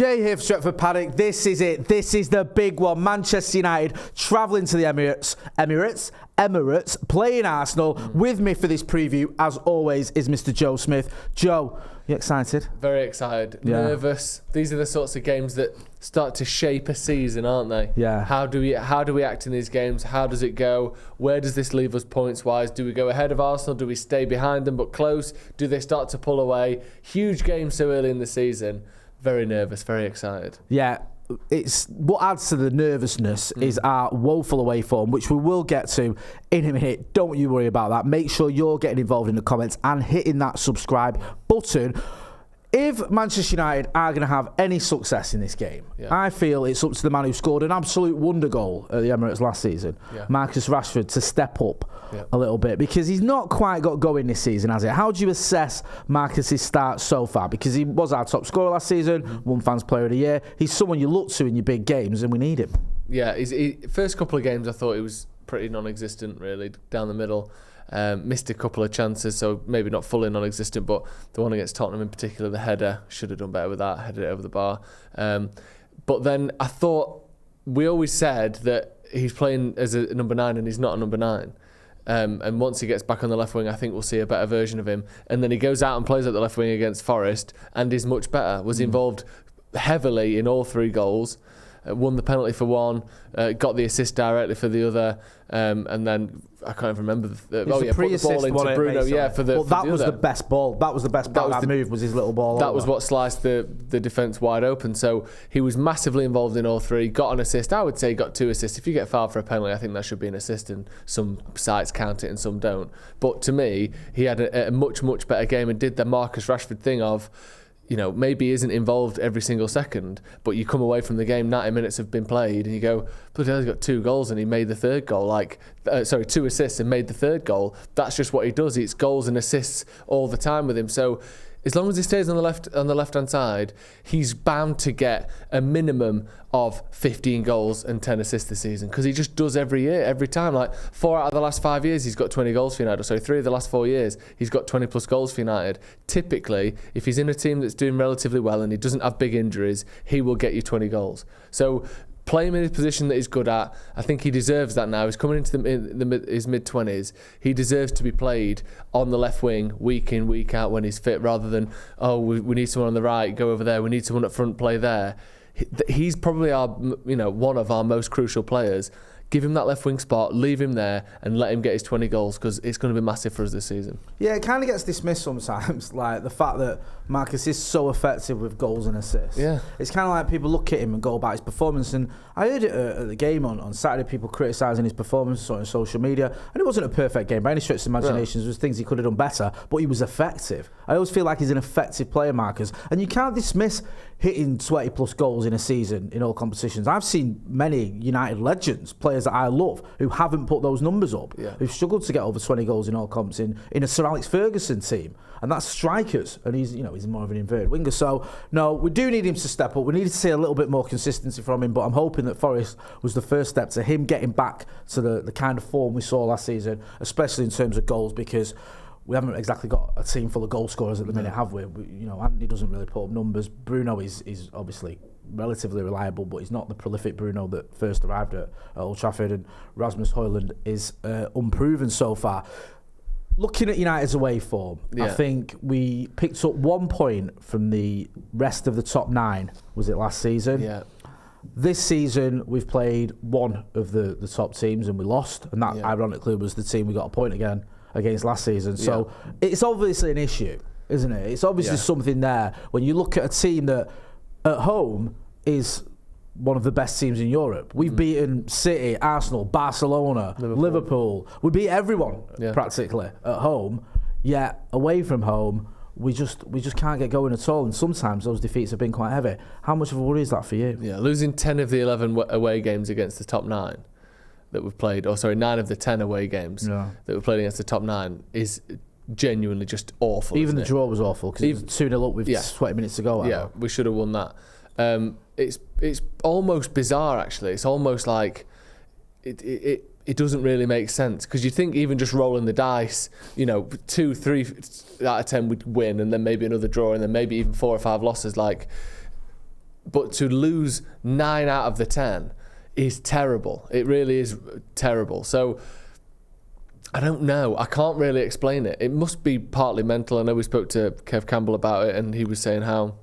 Jay here for Stretford Paddock. This is it. This is the big one. Manchester United travelling to the Emirates, playing Arsenal. With me for this preview, as always, is Mr. Joe Smith. Joe, you excited? Very excited. Yeah. Nervous. These are the sorts of games that start to shape a season, aren't they? Yeah. How do we act in these games? How does it go? Where does this leave us points-wise? Do we go ahead of Arsenal? Do we stay behind them but close? Do they start to pull away? Huge game so early in the season. Very nervous, very excited. Yeah, it's what adds to the nervousness is our woeful away form, which we will get to in a minute. Don't you worry about that. Make sure you're getting involved in the comments and hitting that subscribe button. If Manchester United are going to have any success in this game, I feel it's up to the man who scored an absolute wonder goal at the Emirates last season, Marcus Rashford, to step up a little bit, because he's not quite got going this season, has it? How do you assess Marcus's start so far? Because he was our top scorer last season, won Fans Player of the Year. He's someone you look to in your big games, and we need him. Yeah, first couple of games I thought he was pretty non-existent, really, down the middle. Missed a couple of chances, so maybe not fully non-existent, but the one against Tottenham in particular, the header, should have done better with that, headed it over the bar. But then I thought, we always said that he's playing as a number 9 and he's not a number 9. And once he gets back on the left wing, I think we'll see a better version of him. And then he goes out and plays at the left wing against Forest and is much better, was involved heavily in all 3 goals. Won the penalty for one, got the assist directly for the other, and then I can't even remember. Put the ball into Bruno. That was the best ball. That was the best part of that move. Was his little ball. That was what sliced the defence wide open. So he was massively involved in all 3. Got an assist. I would say he got 2 assists. If you get fouled for a penalty, I think that should be an assist, and some sites count it and some don't. But to me, he had a much better game and did the Marcus Rashford thing of, you know, maybe he isn't involved every single second, but you come away from the game, 90 minutes have been played, and you go, bloody hell, he's got 2 goals and he made the 3rd goal. 2 assists and made the 3rd goal. That's just what he does. It's goals and assists all the time with him. So as long as he stays on the left-hand side, he's bound to get a minimum of 15 goals and 10 assists this season, because he just does every year, every time. Like 4 out of the last 5 years, he's got 20 goals for United. So 3 of the last 4 years, he's got 20 plus goals for United. Typically, if he's in a team that's doing relatively well and he doesn't have big injuries, he will get you 20 goals. So play him in his position that he's good at. I think he deserves that now. He's coming into his mid-20s. He deserves to be played on the left wing week in, week out when he's fit, rather than, we need someone on the right, go over there. We need someone up front, play there. He's probably one of our most crucial players. Give him that left wing spot, leave him there, and let him get his 20 goals, because it's going to be massive for us this season. Yeah, it kind of gets dismissed sometimes, like the fact that Marcus is so effective with goals and assists. Yeah. It's kind of like people look at him and go about his performance, and I heard it at the game on Saturday, people criticising his performance on social media, and it wasn't a perfect game by any stretch of the imagination. There was things he could have done better, but he was effective. I always feel like he's an effective player, Marcus, and you can't dismiss hitting 20 plus goals in a season in all competitions. I've seen many United legends, players that I love, who haven't put those numbers up, who've struggled to get over 20 goals in all comps in a Sir Alex Ferguson team, and that's strikers, and he's more of an inverted winger. So no, we do need him to step up. We need to see a little bit more consistency from him, but I'm hoping that Forest was the first step to him getting back to the kind of form we saw last season, especially in terms of goals, because we haven't exactly got a team full of goal scorers at the minute, have we? Anthony doesn't really put up numbers. Bruno is obviously relatively reliable, but he's not the prolific Bruno that first arrived at Old Trafford, and Rasmus Hojlund is unproven so far. Looking at United's away form, I think we picked up 1 point from the rest of the top 9, was it last season? Yeah. This season, we've played one of the top teams and we lost, and that ironically was the team we got a point against last season. So it's obviously an issue, isn't it? It's obviously something there. When you look at a team that at home is one of the best teams in Europe. We've beaten City, Arsenal, Barcelona, Liverpool. We beat everyone practically at home, yet away from home, we just can't get going at all, and sometimes those defeats have been quite heavy. How much of a worry is that for you? Yeah, losing 10 of the 11 away games against the top 9 that we've played, 9 of the 10 away games that we've played against the top 9 is genuinely just awful. Even the draw was awful, because it was 2-0 up with 20 minutes to go. Yeah, we should have won that. It's almost bizarre, actually. It's almost like it doesn't really make sense, because you think even just rolling the dice, 2, 3 out of 10 would win, and then maybe another draw, and then maybe even 4 or 5 losses. Like, But to lose 9 out of the 10 is terrible. It really is terrible. So I don't know. I can't really explain it. It must be partly mental. I know we spoke to Kev Campbell about it, and he was saying how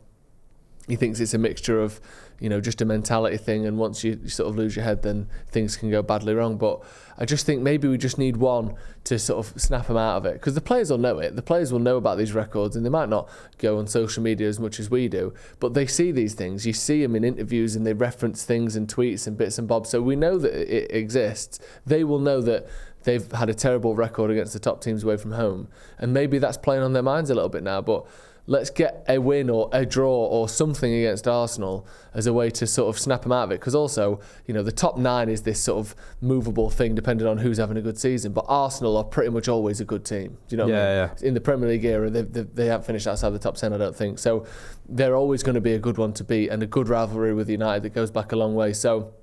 he thinks it's a mixture of, just a mentality thing, and once you sort of lose your head, then things can go badly wrong. But I just think maybe we just need one to sort of snap them out of it, because the players will know it. The players will know about these records, and they might not go on social media as much as we do, but they see these things. You see them in interviews, and they reference things and tweets and bits and bobs. So we know that it exists. They will know that they've had a terrible record against the top teams away from home, and maybe that's playing on their minds a little bit now. But let's get a win or a draw or something against Arsenal as a way to sort of snap them out of it. Because also, the top 9 is this sort of movable thing depending on who's having a good season. But Arsenal are pretty much always a good team. Do you know what I mean? In the Premier League era, they haven't finished outside the top 10, I don't think. So they're always going to be a good one to beat, and a good rivalry with United that goes back a long way. So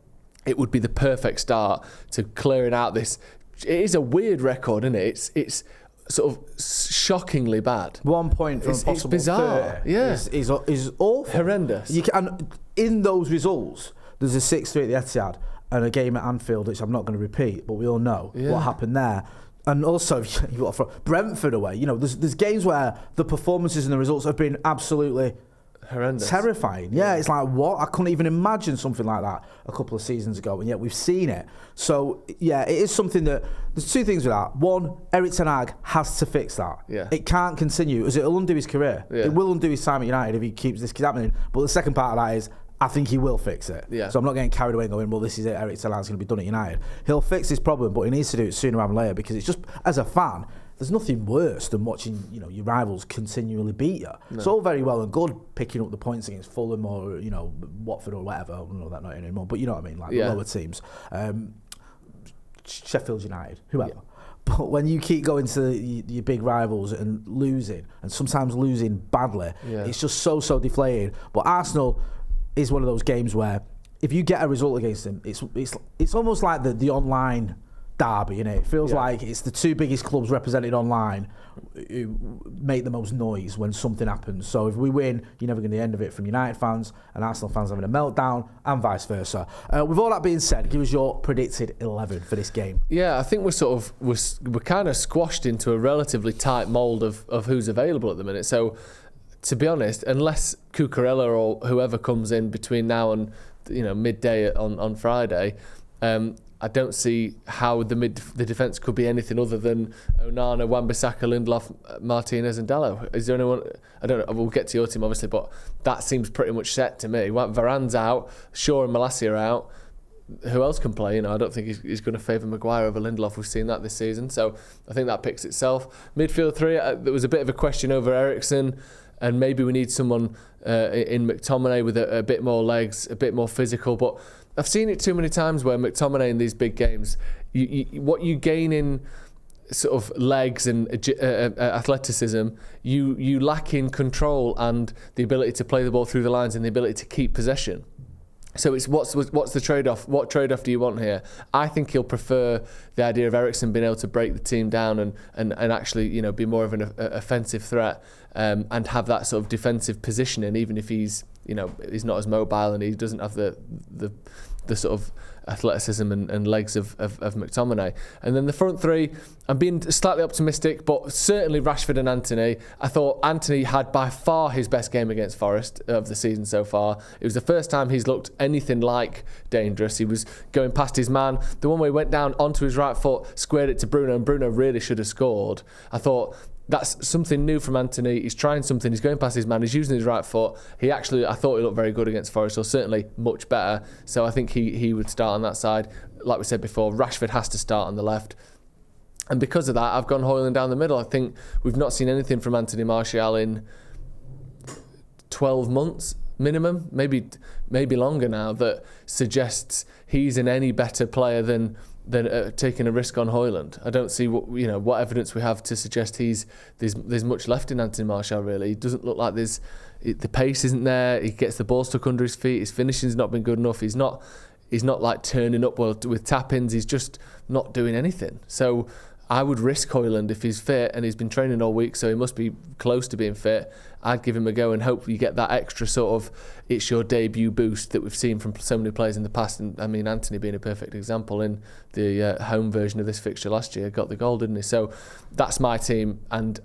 it would be the perfect start to clearing out this. It is a weird record, isn't it? It's sort of shockingly bad. 1 point from it's possible bizarre. 30 yeah. is awful. Horrendous. And in those results, there's a 6-3 at the Etihad and a game at Anfield, which I'm not going to repeat, but we all know what happened there. And also, you've got to throw Brentford away. There's games where the performances and the results have been absolutely horrendous, terrifying. Yeah, it's like, what? I couldn't even imagine something like that a couple of seasons ago, and yet we've seen it. So yeah, it is something that there's 2 things with that. One, Erik ten Hag has to fix that. Yeah. It can't continue, as it'll undo his career. Yeah. It will undo his time at United if he keeps this happening. But the second part of that is, I think he will fix it. Yeah. So I'm not getting carried away and going, well, this is it, Erik ten Hag's going to be done at United. He'll fix this problem, but he needs to do it sooner rather than later, because it's just, as a fan, there's nothing worse than watching your rivals continually beat you. No. It's all very well and good picking up the points against Fulham or Watford or whatever. I don't know that not anymore, but you know what I mean, like the lower teams, Sheffield United, whoever. Yeah. But when you keep going to your big rivals and losing, and sometimes losing badly, it's just so deflating. But Arsenal is one of those games where if you get a result against them, it's almost like the online derby, innit? It feels like it's the 2 biggest clubs represented online who make the most noise when something happens. So if we win, you're never going to end of it from United fans and Arsenal fans having a meltdown, and vice versa. With all that being said, give us your predicted 11 for this game. Yeah, I think we're kind of squashed into a relatively tight mould of who's available at the minute. So to be honest, unless Cucurella or whoever comes in between now and midday on Friday, I don't see how the defence could be anything other than Onana, Wan-Bissaka, Lindelof, Martinez and Dalot. Is there anyone? I don't know. We'll get to your team obviously, but that seems pretty much set to me. Varane's out, Shaw and Malacia are out. Who else can play? I don't think he's going to favour Maguire over Lindelof. We've seen that this season, so I think that picks itself. Midfield 3, there was a bit of a question over Eriksen, and maybe we need someone in McTominay with a bit more legs, a bit more physical, but I've seen it too many times where McTominay in these big games, what you gain in sort of legs and athleticism, you lack in control and the ability to play the ball through the lines and the ability to keep possession. So it's what's the trade-off? What trade-off do you want here? I think he'll prefer the idea of Eriksen being able to break the team down and actually be more of an offensive threat and have that sort of defensive positioning, even if he's not as mobile and he doesn't have the sort of athleticism and legs of McTominay. And then the front 3, I'm being slightly optimistic, but certainly Rashford and Antony. I thought Antony had by far his best game against Forest of the season so far. It was the first time he's looked anything like dangerous. He was going past his man. The one where he went down onto his right foot, squared it to Bruno, and Bruno really should have scored. I thought that's something new from Antony. He's trying something. He's going past his man. He's using his right foot. I thought he looked very good against Forest, or certainly much better. So I think he would start on that side. Like we said before, Rashford has to start on the left. And because of that, I've gone Hojlund down the middle. I think we've not seen anything from Anthony Martial in 12 months minimum, maybe longer now, that suggests he's an any better player than taking a risk on Hojlund. I don't see what evidence we have to suggest there's much left in Anthony Martial. Really, he doesn't look like the pace isn't there. He gets the ball stuck under his feet. His finishing's not been good enough. He's not like turning up well with tap-ins. He's just not doing anything. So I would risk Hojlund if he's fit, and he's been training all week, so he must be close to being fit. I'd give him a go and hope you get that extra sort of it's your debut boost that we've seen from so many players in the past. And I mean, Anthony being a perfect example in the home version of this fixture last year, got the goal, didn't he? So that's my team, and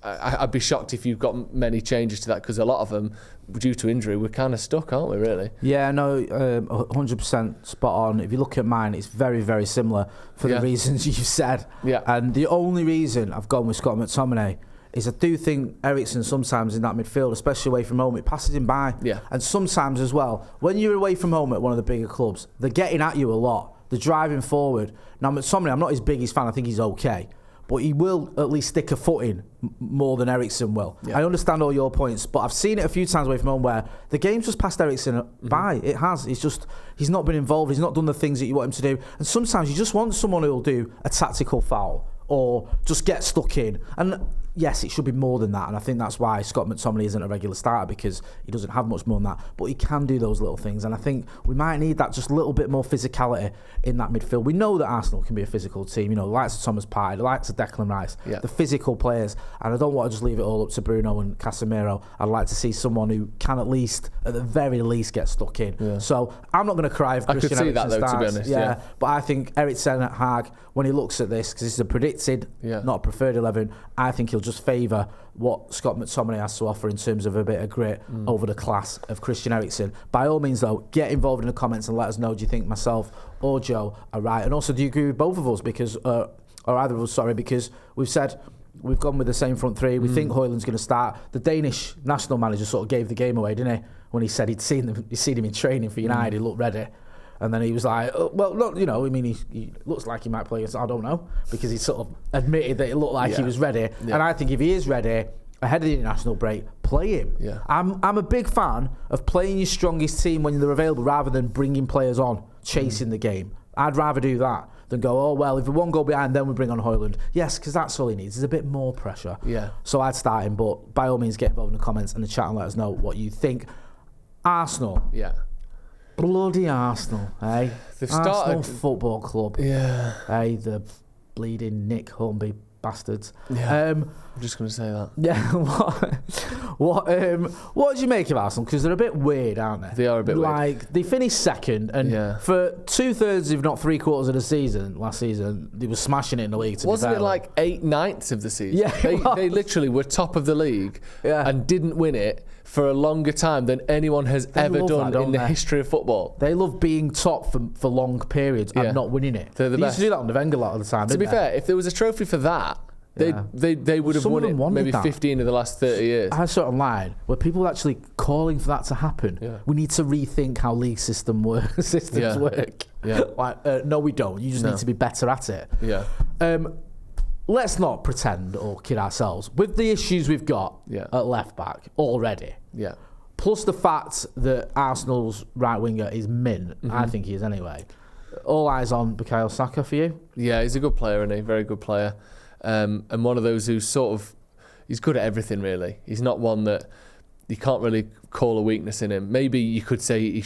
I'd be shocked if you've got many changes to that, because a lot of them, due to injury, we're kind of stuck, aren't we, really? Yeah, no, 100% spot on. If you look at mine, it's very, very similar for the reasons you said. Yeah. And the only reason I've gone with Scott McTominay is I do think Eriksen sometimes in that midfield, especially away from home, it passes him by. Yeah. And sometimes as well, when you're away from home at one of the bigger clubs, they're getting at you a lot. They're driving forward. Now, McTominay, I'm not his biggest fan. I think he's okay. But he will at least stick a foot in more than Eriksen will. Yeah. I understand all your points, but I've seen it a few times away from home where the game's just passed Eriksen by. It has. It's just, he's not been involved. He's not done the things that you want him to do. And sometimes you just want someone who'll do a tactical foul or just get stuck in. And yes, it should be more than that. And I think that's why Scott McTominay isn't a regular starter, because he doesn't have much more than that. But he can do those little things. And I think we might need that just little bit more physicality in that midfield. We know that Arsenal can be a physical team. You know, the likes of Thomas Partey, the likes of Declan Rice, the physical players. And I don't want to just leave it all up to Bruno and Casemiro. I'd like to see someone who can at the very least, get stuck in. Yeah. So I'm not going to cry if Christian Eriksen starts. I could see that, though, to be honest. Yeah. But I think Erik Ten Hag, when he looks at this, because this is a predicted, not a preferred 11, I think he'll just favour what Scott McTominay has to offer in terms of a bit of grit over the class of Christian Eriksen. By all means, though, get involved in the comments and let us know, do you think myself or Joe are right? And also, do you agree with both of us? Because, or either of us, sorry, because we've said we've gone with the same front three. We think Hojlund's going to start. The Danish national manager sort of gave the game away, didn't he? When he said he'd seen him in training for United, he looked ready. And then he was like, oh, well, look, you know, I mean, he looks like he might play against, I don't know, because he sort of admitted that it looked like he was ready. Yeah. And I think if he is ready, ahead of the international break, play him. Yeah. I'm a big fan of playing your strongest team when they're available rather than bringing players on, chasing the game. I'd rather do that than go, oh, well, if we one goal behind, then we bring on Hojlund. Yes, because that's all he needs. There's a bit more pressure. Yeah. So I'd start him, but by all means, get involved in the comments and the chat and let us know what you think. Arsenal. Yeah. Bloody Arsenal, eh? They've Arsenal started Football Club. Yeah. Eh, the bleeding Nick Hornby bastards. Yeah. I'm just going to say that. Yeah. What do you make of Arsenal? Because they're a bit weird, aren't they? They are a bit weird. Like, they finished second, and for 2/3, if not 3/4 of the season, last season, they were smashing it in the league. Wasn't it like 8/9 of the season? Yeah. They literally were top of the league and didn't win it for a longer time than anyone has ever done in the history of football. They love being top for long periods and not winning it. They're the best. Used to do that on the Wenger a lot of the time. To be fair, if there was a trophy for that, they would have won it maybe 15 of the last 30 years. I saw it online where people were actually calling for that to happen. Yeah. We need to rethink how league systems work. Yeah. Like, no, we don't. You just need to be better at it. Yeah. Let's not pretend or kid ourselves. With the issues we've got at left back already, plus the fact that Arsenal's right winger is mint, I think he is anyway. All eyes on Bukayo Saka for you? Yeah, he's a good player, isn't he? Very good player. And one of those who's sort of, he's good at everything, really. He's not one that you can't really call a weakness in him. Maybe you could say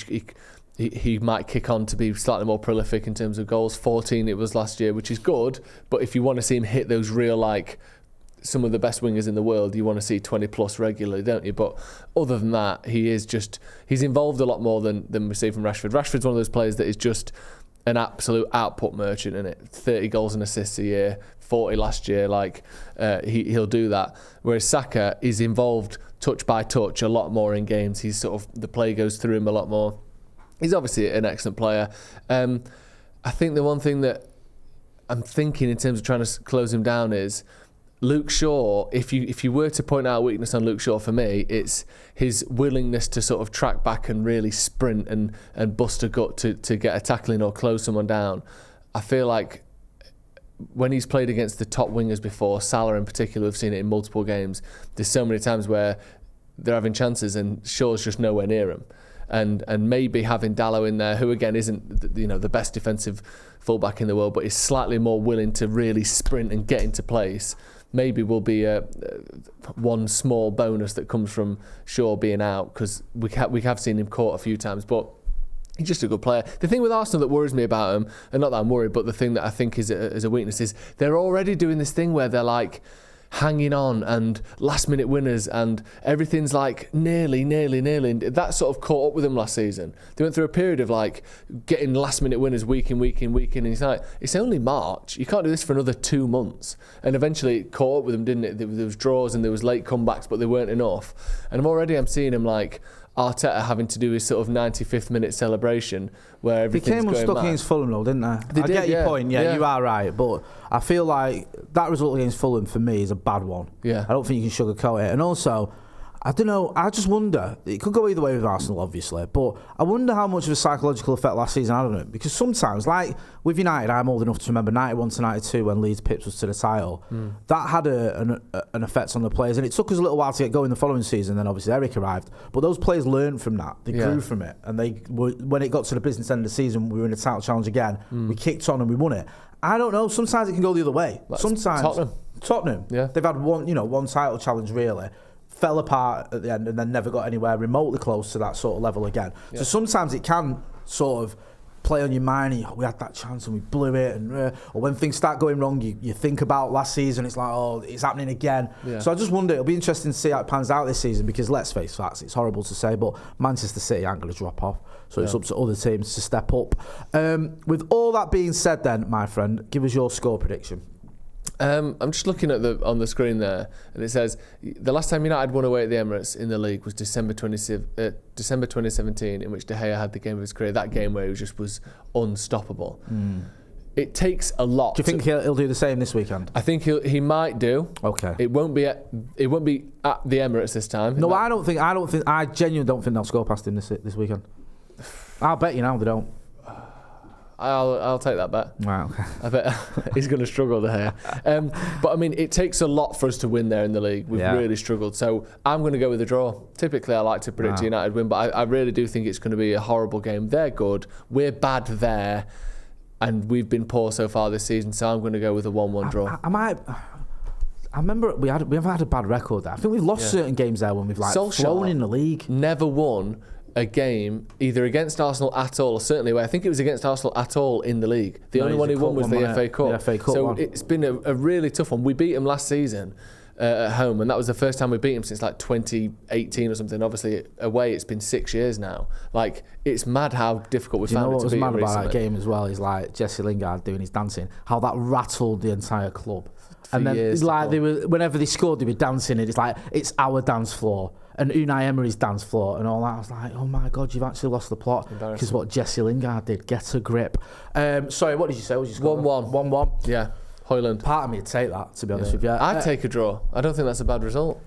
he might kick on to be slightly more prolific in terms of goals. 14 it was last year, which is good. But if you want to see him hit those real, like, some of the best wingers in the world, you want to see 20 plus regularly, don't you? But other than that, he's involved a lot more than we see from Rashford. Rashford's one of those players that is just an absolute output merchant, isn't it? 30 goals and assists a year, 40 last year, he'll do that. Whereas Saka is involved touch by touch a lot more in games. He's sort of, the play goes through him a lot more. He's obviously an excellent player. I think the one thing that I'm thinking in terms of trying to close him down is Luke Shaw. If you were to point out a weakness on Luke Shaw, for me, it's his willingness to sort of track back and really sprint and bust a gut to get a tackle in or close someone down. I feel like when he's played against the top wingers before, Salah in particular, we've seen it in multiple games, there's so many times where they're having chances and Shaw's just nowhere near him. And maybe having Dalot in there, who again isn't the best defensive fullback in the world, but is slightly more willing to really sprint and get into place, maybe will be one small bonus that comes from Shaw being out, because we have seen him caught a few times, but he's just a good player. The thing with Arsenal that worries me about him, and not that I'm worried, but the thing that I think is a weakness, is they're already doing this thing where they're like, hanging on and last minute winners and everything's like nearly. That sort of caught up with them last season. They went through a period of like getting last minute winners week in. And it's like, it's only March. You can't do this for another 2 months. And eventually it caught up with them, didn't it? There was draws and there was late comebacks, but they weren't enough. And I'm seeing him like Arteta having to do his sort of 95th minute celebration where everything's going mad. They came unstuck against Fulham though, didn't they? I get your point, you are right, but I feel like that result against Fulham for me is a bad one. Yeah. I don't think you can sugarcoat it. And also, I don't know, I just wonder, it could go either way with Arsenal obviously, but I wonder how much of a psychological effect last season had on it, because sometimes, like with United, I'm old enough to remember 91 to 92 when Leeds pipped us to the title. That had an effect on the players, and it took us a little while to get going the following season. Then obviously Eric arrived, but those players learned from that. They grew from it, and when it got to the business end of the season, we were in a title challenge again. We kicked on and we won it. I don't know. Sometimes it can go the other way. Sometimes Tottenham, they've had one title challenge really. Fell apart at the end and then never got anywhere remotely close to that sort of level again. So sometimes it can sort of play on your mind, and we had that chance and we blew it, and or when things start going wrong, you think about last season, it's like, oh, it's happening again. So I just wonder, it'll be interesting to see how it pans out this season, because let's face facts, it's horrible to say, but Manchester City aren't going to drop off, so it's up to other teams to step up. With all that being said then, my friend, give us your score prediction. I'm just looking at on the screen there, and it says the last time United won away at the Emirates in the league was December 2017, in which De Gea had the game of his career. That game where he was unstoppable. It takes a lot. Do you think he'll do the same this weekend? I think he might do. Okay. It won't be at the Emirates this time. No, I genuinely don't think they'll score past him this weekend. I'll bet you now they don't. I'll take that bet. Wow. Okay. I bet he's going to struggle there. But I mean, it takes a lot for us to win there in the league. We've really struggled. So I'm going to go with a draw. Typically, I like to predict United win, but I really do think it's going to be a horrible game. They're good. We're bad there. And we've been poor so far this season. So I'm going to go with a 1-1 draw. I remember we haven't had a bad record there. I think we've lost certain games there when we've flown in the league. Never won a game either against Arsenal at all, or certainly I think it was against Arsenal at all in the league. The only one he won was the FA Cup. The FA Cup so it's been a really tough one. We beat him last season at home, and that was the first time we beat him since like 2018 or something. Obviously away it's been 6 years now. Like, it's mad how difficult we found it to beat him. What was mad about recently. that game as well is like Jesse Lingard doing his dancing, how that rattled the entire club. And then it's like whenever they scored, they were dancing, and it's like, it's our dance floor and Unai Emery's dance floor and all that. I was like, oh my God, you've actually lost the plot, because what Jesse Lingard did. Get a grip. Sorry, what did you say? 1-1. 1-1. Yeah, Hojlund. Part of me would take that, to be honest with you. I'd take a draw. I don't think that's a bad result.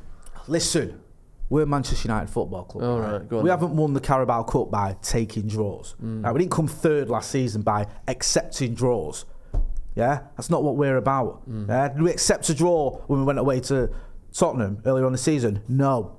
Listen, we're Manchester United Football Club. All right, go on. We haven't won the Carabao Cup by taking draws. Now, we didn't come third last season by accepting draws. Yeah, that's not what we're about. Yeah? Did we accept a draw when we went away to Tottenham earlier on the season? No.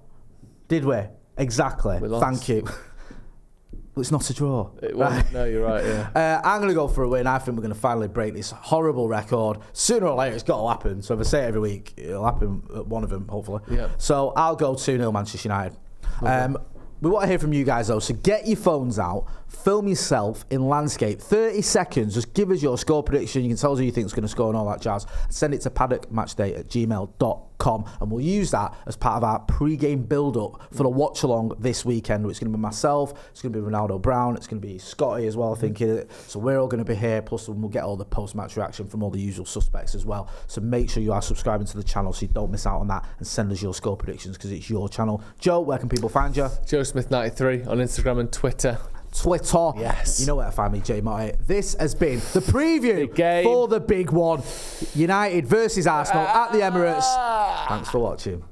Did we? Exactly. Thank you. Well, it's not a draw. Right? No, you're right, yeah. I'm going to go for a win. I think we're going to finally break this horrible record. Sooner or later, it's got to happen. So if I say it every week, it'll happen at one of them, hopefully. Yeah. So I'll go 2-0 Manchester United. Okay. We want to hear from you guys, though, so get your phones out, film yourself in landscape, 30 seconds, just give us your score prediction. You can tell us who you think is going to score and all that jazz. Send it to paddockmatchday@gmail.com, and we'll use that as part of our pre-game build-up for the watch-along this weekend. It's going to be myself, it's going to be Ronaldo Brown, it's going to be Scotty as well, I think. So we're all going to be here, plus we'll get all the post-match reaction from all the usual suspects as well. So make sure you are subscribing to the channel so you don't miss out on that, and send us your score predictions, because it's your channel. Joe, where can people find you? Joe Smith 93 on Instagram and Twitter. Yes. You know where to find me, J Motti. This has been the preview for the big one. United versus Arsenal at the Emirates. Thanks for watching.